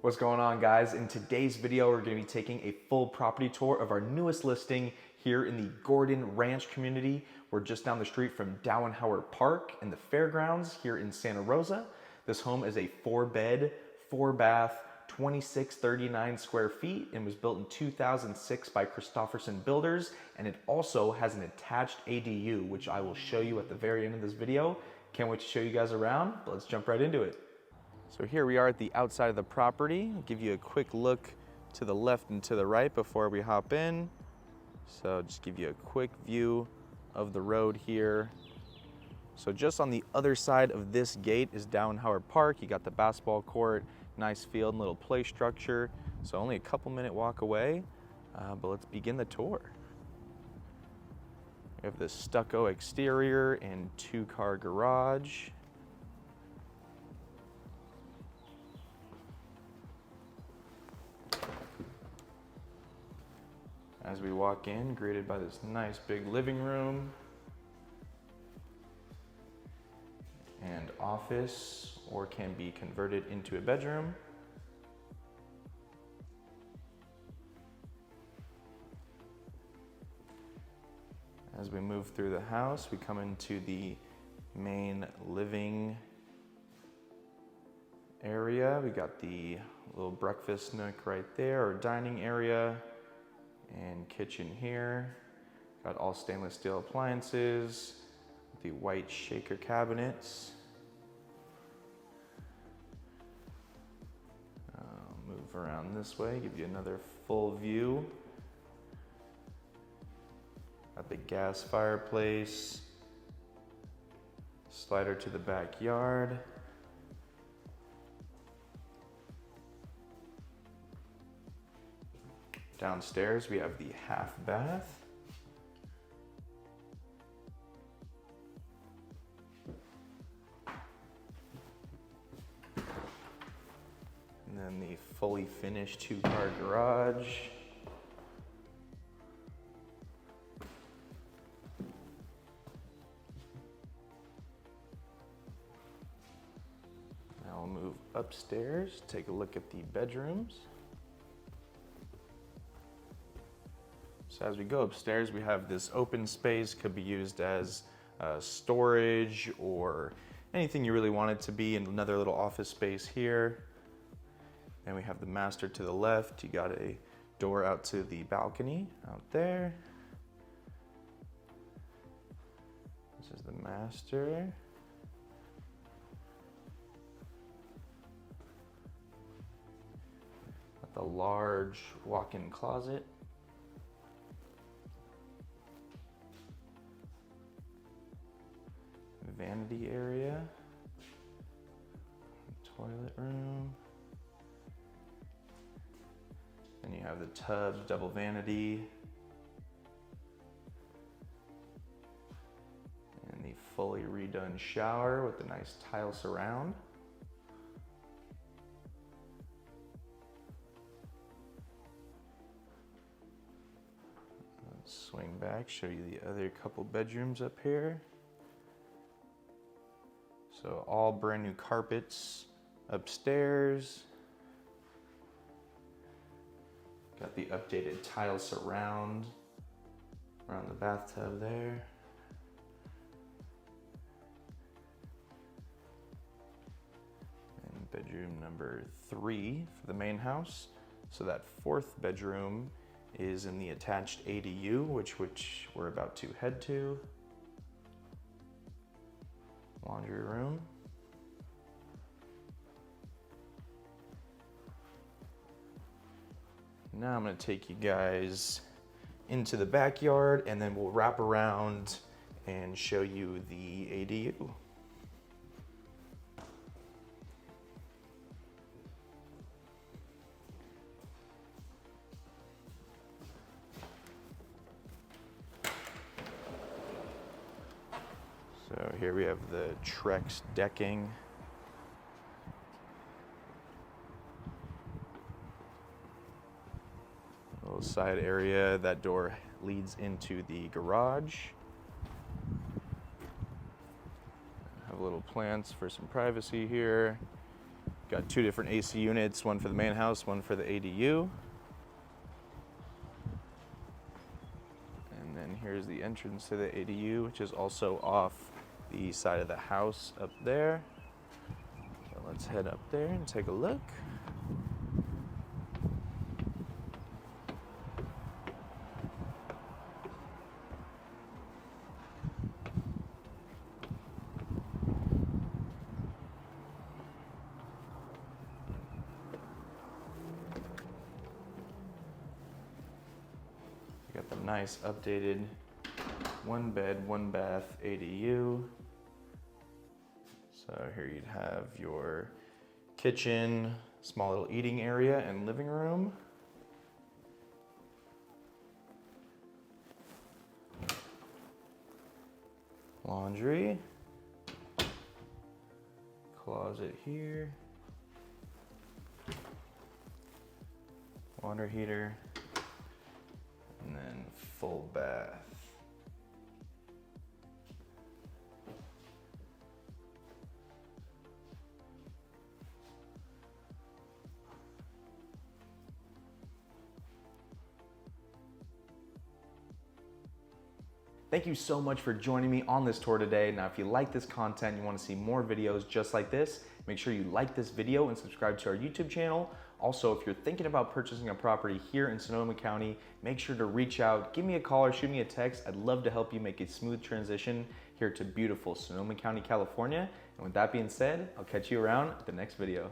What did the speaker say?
What's going on, guys? In today's video, we're going to be taking a full property tour of our newest listing here in the Gordon Ranch community. We're just down the street from Dauenhauer Park in the fairgrounds here in Santa Rosa. This home is a 4-bed, 4-bath, 2639 square feet and was built in 2006 by Christopherson Builders, and it also has an attached ADU, which I will show you at the very end of this video. Can't wait to show you guys around, but let's jump right into it. So here we are at the outside of the property. I'll give you a quick look to the left and to the right before we hop in. So just give you a quick view of the road here. So just on the other side of this gate is Dauenhauer Park. You got the basketball court, nice field and little play structure. So only a couple minute walk away, but let's begin the tour. We have this stucco exterior and 2-car garage. As we walk in, greeted by this nice big living room and office, or can be converted into a bedroom. As we move through the house, we come into the main living area. We got the little breakfast nook right there, or dining area, and kitchen here. Got all stainless steel appliances, the white shaker cabinets. Move around this way, give you another full view. Got the gas fireplace, slider to the backyard. Downstairs we have the half bath. And then the fully finished 2-car garage. Now we'll move upstairs, take a look at the bedrooms. So as we go upstairs, we have this open space, could be used as storage or anything you really want it to be, and another little office space here. Then we have the master to the left. You got a door out to the balcony out there. This is the master. Got the large walk-in closet. Vanity area, toilet room, then you have the tub, double vanity, and the fully redone shower with the nice tile surround. Let's swing back, show you the other couple bedrooms up here. So all brand new carpets upstairs. Got the updated tile surround around the bathtub there. And bedroom number 3 for the main house. So that 4th bedroom is in the attached ADU, which we're about to head to. Laundry room. Now I'm going to take you guys into the backyard, and then we'll wrap around and show you the ADU. So here we have the Trex decking. A little side area. That door leads into the garage. Have little plants for some privacy here. Got 2 different AC units, one for the main house, one for the ADU. And then here's the entrance to the ADU, which is also off the side of the house up there. So let's head up there and take a look. Got the nice updated 1 bed, 1 bath ADU. So here you'd have your kitchen, small little eating area and living room. Laundry. Closet here. Water heater. And then full bath. Thank you so much for joining me on this tour today. Now, if you like this content, you want to see more videos just like this, make sure you like this video and subscribe to our YouTube channel. Also, if you're thinking about purchasing a property here in Sonoma County, make sure to reach out, give me a call or shoot me a text. I'd love to help you make a smooth transition here to beautiful Sonoma County, California. And with that being said, I'll catch you around at the next video.